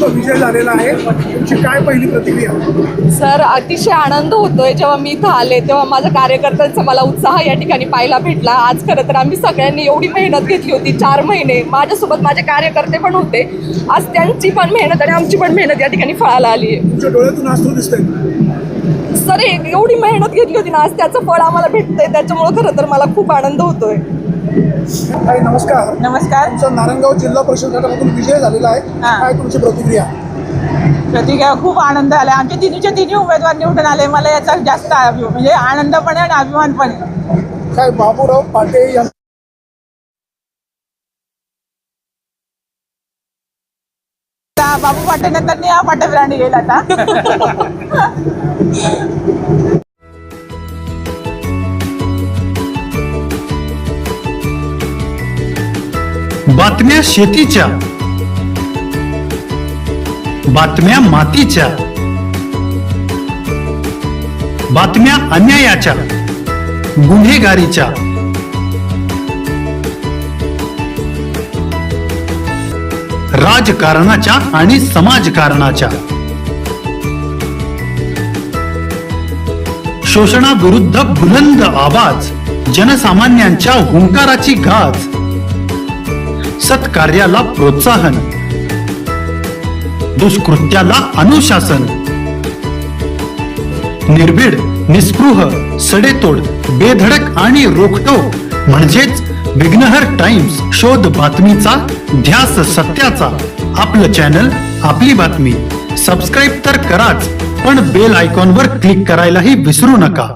तुमचा विजय झालेला आहे, तुमची काय पहिली प्रतिक्रिया? सर, अतिशय आनंद होतोय. जेव्हा मी इथं आले तेव्हा माझ्या कार्यकर्त्यांचा मला उत्साह या ठिकाणी पाहायला भेटला. आज खरं तर आम्ही सगळ्यांनी एवढी मेहनत घेतली होती, 4 महिने माझ्यासोबत माझे कार्यकर्ते पण होते. आज त्यांची पण मेहनत आणि आमची पण मेहनत या ठिकाणी फळाला आली आहे. तुमच्या डोळ्यातून अश्रू दिसतंय. सर, एवढी मेहनत घेतली होती ना, आज त्याचं फळ आम्हाला भेटतंय. त्याच्यामुळं खरं तर मला खूप आनंद होतोय. ताई नमस्कार. नमस्कार. तुमचा नारायणगाव जिल्हा परिषद गटामधून विजय झालेला आहे, काय तुमची प्रतिक्रिया? प्रतिक्रिया खूप आनंद आला. आमचे तिन्ही उमेदवार निवडून आले. मला याचा जास्त म्हणजे आनंद पण आहे आणि अभिमान पण आहे. काय बाबूराव पाटे या बाबू पाटे नंतर या पाटे ब्रँड गेला आता. बातम्या शेतीच्या, बातम्या मातीच्या, बातम्या अन्यायाच्या, गुन्हेगारीच्या, राजकारणाच्या आणि समाजकारणाच्या, शोषणाविरुद्ध बुलंद आवाज, जनसामान्यांच्या हुंकाराची गाज, सत्कार्याला प्रोत्साहन, दुष्कृत्याला अनुशासन, निर्भीड, निस्पृह, सडेतोड, बेधडक आणि रोखटोक म्हणजेच विघ्नहर टाइम्स. शोध बातमीचा, ध्यास सत्याचा. आपलं चॅनल, आपली बातमी. सबस्क्राईब तर कराच, पण बेल आयकॉनवर क्लिक करायलाही विसरू नका.